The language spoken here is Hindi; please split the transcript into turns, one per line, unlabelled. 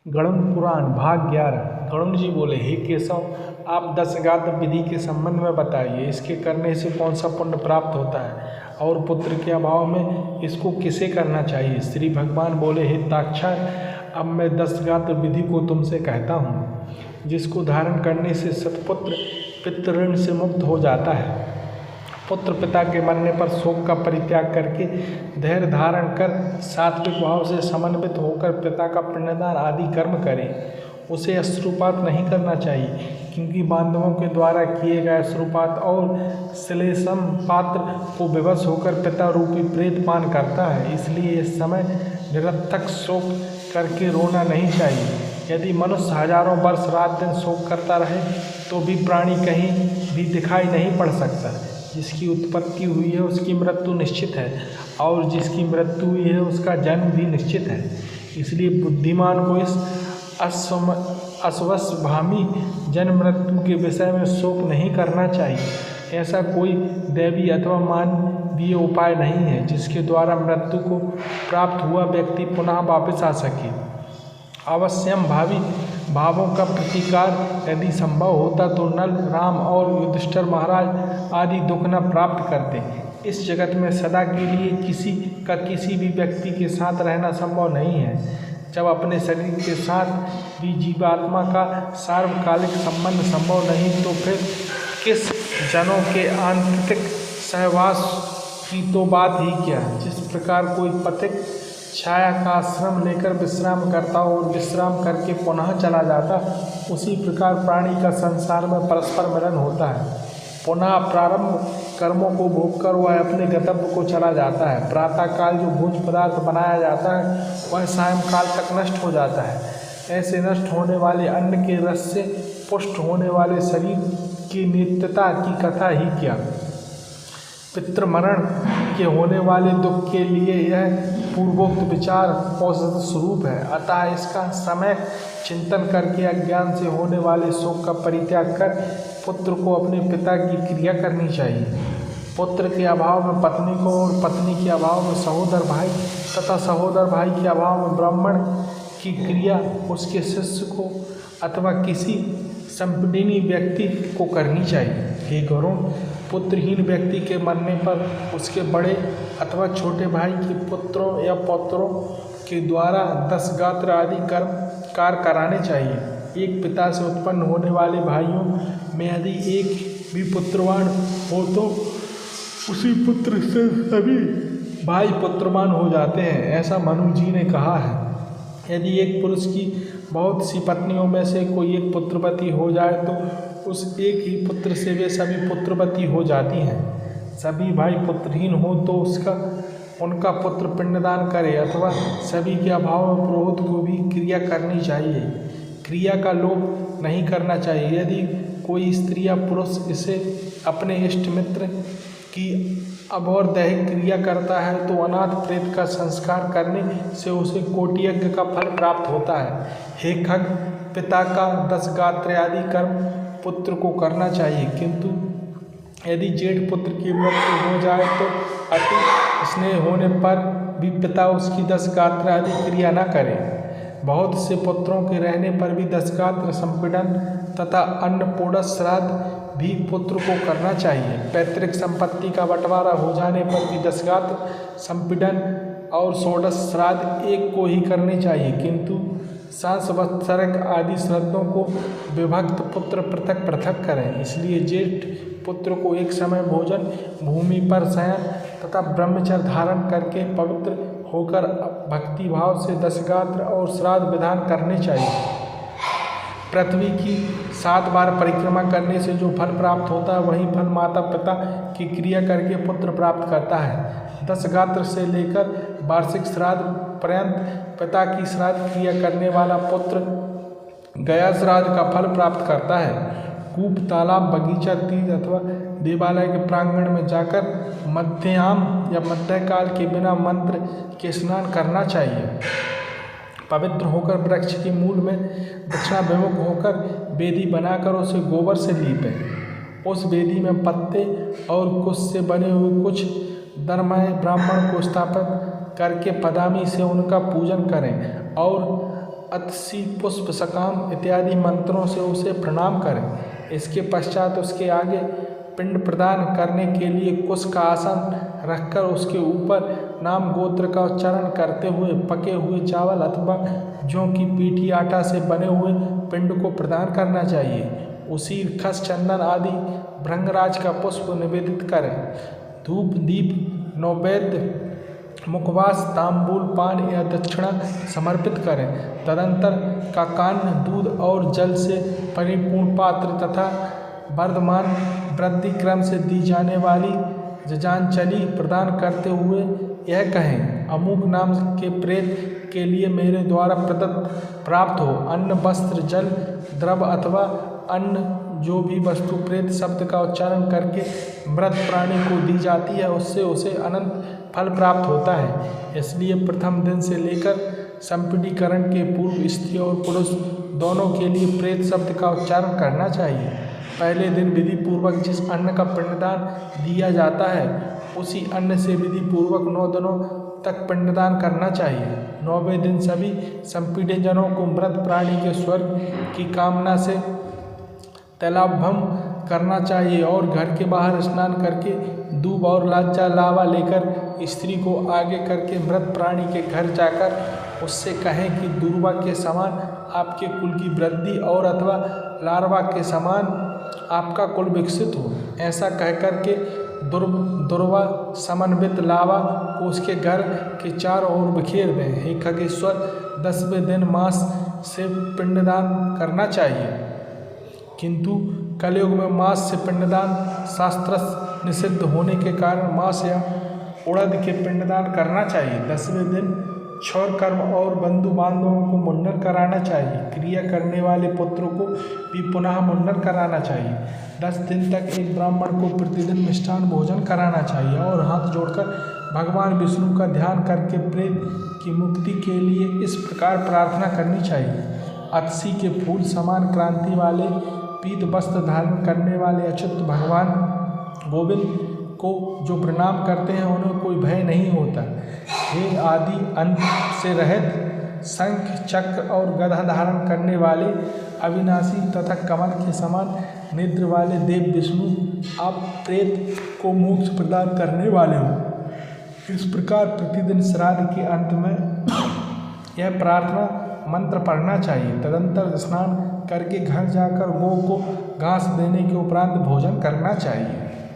गरुड़ पुराण भाग 11। गरुड़ जी बोले, हे केशव, आप दशगात्र विधि के संबंध में बताइए। इसके करने से कौन सा पुण्य प्राप्त होता है और पुत्र के अभाव में इसको किसे करना चाहिए। श्री भगवान बोले, हे ताक्षार, अब मैं दशगात्र विधि को तुमसे कहता हूँ, जिसको धारण करने से सतपुत्र पितृऋण से मुक्त हो जाता है। पुत्र पिता के मरने पर शोक का परित्याग करके धैर्य धारण कर सात्विक भाव से समन्वित होकर पिता का पिंडदान आदि कर्म करे। उसे अश्रुपात नहीं करना चाहिए, क्योंकि बांधवों के द्वारा किए गए अश्रुपात और श्लेषम पात्र को विवश होकर पिता रूपी प्रेत पान करता है। इसलिए इस समय निरर्थक शोक करके रोना नहीं चाहिए। यदि मनुष्य हजारों वर्ष रात दिन शोक करता रहे तो भी प्राणी कहीं भी दिखाई नहीं पड़ सकता। जिसकी उत्पत्ति हुई है उसकी मृत्यु निश्चित है, और जिसकी मृत्यु हुई है उसका जन्म भी निश्चित है। इसलिए बुद्धिमान को इस अस्वस्थभामी जन्म मृत्यु के विषय में शोक नहीं करना चाहिए। ऐसा कोई दैवी अथवा मानवीय उपाय नहीं है जिसके द्वारा मृत्यु को प्राप्त हुआ व्यक्ति पुनः वापस आ सके। अवश्यम भावी भावों का प्रतिकार यदि संभव होता तो नल, राम और युधिष्ठिर महाराज आदि दुख न प्राप्त करते। इस जगत में सदा के लिए किसी भी व्यक्ति के साथ रहना संभव नहीं है। जब अपने शरीर के साथ भी जीवात्मा का सार्वकालिक संबंध संभव नहीं तो फिर किस जनों के आंतरिक सहवास की तो बात ही क्या। जिस प्रकार कोई पथिक छाया का आश्रम लेकर विश्राम करता और विश्राम करके पुनः चला जाता, उसी प्रकार प्राणी का संसार में परस्पर मिलन होता है। पुनः प्रारंभ कर्मों को भोग कर वह अपने गंतव्य को चला जाता है। प्रातःकाल जो भोज पदार्थ बनाया जाता है वह सायंकाल तक नष्ट हो जाता है। ऐसे नष्ट होने वाले अन्न के रस से पुष्ट होने वाले शरीर की नित्यता की कथा ही क्या। पितृमरण के होने वाले दुख के लिए यह पूर्वोक्त विचार औषध स्वरूप है। अतः इसका समय चिंतन करके अज्ञान से होने वाले शोक का परित्याग कर पुत्र को अपने पिता की क्रिया करनी चाहिए। पुत्र के अभाव में पत्नी को और पत्नी के अभाव में सहोदर भाई तथा सहोदर भाई के अभाव में ब्राह्मण की क्रिया उसके शिष्य को अथवा किसी संपीड़ित व्यक्ति को करनी चाहिए। हे गरुड़, पुत्रहीन व्यक्ति के मरने पर उसके बड़े अथवा छोटे भाई के पुत्रों या पौत्रों के द्वारा दशगात्र आदि कार्य कराने चाहिए। एक पिता से उत्पन्न होने वाले भाइयों में यदि एक भी पुत्रवान हो तो उसी पुत्र से सभी भाई पुत्रवान हो जाते हैं, ऐसा मनु जी ने कहा है। यदि एक पुरुष की बहुत सी पत्नियों में से कोई एक पुत्रवती हो जाए तो उस एक ही पुत्र से वे सभी पुत्रवती हो जाती हैं। सभी भाई पुत्रहीन हो तो उनका पुत्र पिंडदान करे, अथवा सभी के अभाव में पुरोहित को भी क्रिया करनी चाहिए। क्रिया का लोभ नहीं करना चाहिए। यदि कोई स्त्री या पुरुष इसे अपने इष्ट मित्र की अघोर दैहिक क्रिया करता है तो अनाथ प्रेत का संस्कार करने से उसे कोटि यज्ञ का फल प्राप्त होता है। हे खग, पिता का दशगात्र आदि कर्म पुत्र को करना चाहिए, किंतु यदि जेठ पुत्र की मृत्यु हो जाए तो अति स्नेह होने पर भी पिता उसकी दशगात्र आदि क्रिया न करे। बहुत से पुत्रों के रहने पर भी दशगात्र संपीड़न तथा अन्नपूर्णा श्राद्ध भी पुत्र को करना चाहिए। पैतृक संपत्ति का बंटवारा हो जाने पर भी दशगात्र संपीड़न और षोडश श्राद्ध एक को ही करने चाहिए, किंतु संवत्सरक आदि श्राद्धों को विभक्त पुत्र पृथक पृथक करें। इसलिए जेठ पुत्र को एक समय भोजन, भूमि पर शयन तथा ब्रह्मचर्य धारण करके पवित्र होकर भक्ति भाव से दशगात्र और श्राद्ध विधान करने चाहिए। पृथ्वी की 7 बार परिक्रमा करने से जो फल प्राप्त होता है वही फल माता पिता की क्रिया करके पुत्र प्राप्त करता है। दशगात्र से लेकर वार्षिक श्राद्ध पर्यंत पिता की श्राद्ध क्रिया करने वाला पुत्र गया श्राद्ध का फल प्राप्त करता है। कूप, तालाब, बगीचा, तीर्थ अथवा देवालय के प्रांगण में जाकर मध्याह्न या मध्यकाल के बिना मंत्र के स्नान करना चाहिए। पवित्र होकर वृक्ष के मूल में दक्षिणाभिमुख होकर वेदी बनाकर उसे गोबर से लीपें। उस वेदी में पत्ते और कुश से बने हुए कुछ दरमय ब्राह्मण को स्थापित करके पदामी से उनका पूजन करें और अतसी पुष्प सकाम इत्यादि मंत्रों से उसे प्रणाम करें। इसके पश्चात उसके आगे पिंड प्रदान करने के लिए कुश का आसन रखकर उसके ऊपर नाम गोत्र का उच्चारण करते हुए पके हुए चावल अथवा जौ की पीठी आटा से बने हुए पिंड को प्रदान करना चाहिए। उसी खस चंदन आदि भृंगराज का पुष्प निवेदित करें। धूप दीप नैवेद्य मुखवास तांबूल पान या दक्षिणा समर्पित करें। तदंतर का कान्य दूध और जल से परिपूर्ण पात्र तथा वर्धमान वृद्धि क्रम से दी जाने वाली जजांजलि प्रदान करते हुए यह कहें, अमुक नाम के प्रेत के लिए मेरे द्वारा प्रदत्त प्राप्त हो अन्न वस्त्र जल द्रव अथवा अन्न जो भी वस्तु प्रेत शब्द का उच्चारण करके मृत प्राणी को दी जाती है उससे उसे अनंत फल प्राप्त होता है। इसलिए प्रथम दिन से लेकर संपीडीकरण के पूर्व स्त्री और पुरुष दोनों के लिए प्रेत शब्द का उच्चारण करना चाहिए। पहले दिन विधि पूर्वक जिस अन्न का पिंडदान दिया जाता है उसी अन्न से विधि पूर्वक 9 दिनों तक पिंडदान करना चाहिए। 9वें दिन सभी संपीड़ित जनों को मृत प्राणी के स्वर्ग की कामना से तैलाभम करना चाहिए और घर के बाहर स्नान करके दूब और लाचा लावा लेकर स्त्री को आगे करके मृत प्राणी के घर जाकर उससे कहें कि दूर्वा के समान आपके कुल की वृद्धि और अथवा लार्वा के समान आपका कुल विकसित हो। ऐसा कहकर के दुर्वा समन्वित लावा को उसके घर के चारों ओर बिखेर दें। हे खगेश्वर, 10वें दिन मांस से पिंडदान करना चाहिए, किंतु कलयुग में मांस से पिंडदान शास्त्रस्थ निषिद्ध होने के कारण मांस या उड़द के पिंडदान करना चाहिए। 10वें दिन क्षौर कर्म और बंधु बांधवों को मुंडन कराना चाहिए। क्रिया करने वाले पुत्रों को भी पुनः मुंडन कराना चाहिए। 10 दिन तक एक ब्राह्मण को प्रतिदिन मिष्ठान भोजन कराना चाहिए और हाथ जोड़कर भगवान विष्णु का ध्यान करके प्रेत की मुक्ति के लिए इस प्रकार प्रार्थना करनी चाहिए। अतसी के फूल समान क्रांति वाले पीत वस्त्र धारण करने वाले अच्युत भगवान गोविंद को जो प्रणाम करते हैं उन्हें कोई भय नहीं होता। हे आदि अंत से रहित शंख चक्र और गदा धारण करने वाले अविनाशी तथा कमल के समान नेत्र वाले देव विष्णु, आप प्रेत को मोक्ष प्रदान करने वाले हो। इस प्रकार प्रतिदिन श्राद्ध के अंत में यह प्रार्थना मंत्र पढ़ना चाहिए। तदंतर स्नान करके घर जाकर गौ को घास देने के उपरांत भोजन करना चाहिए।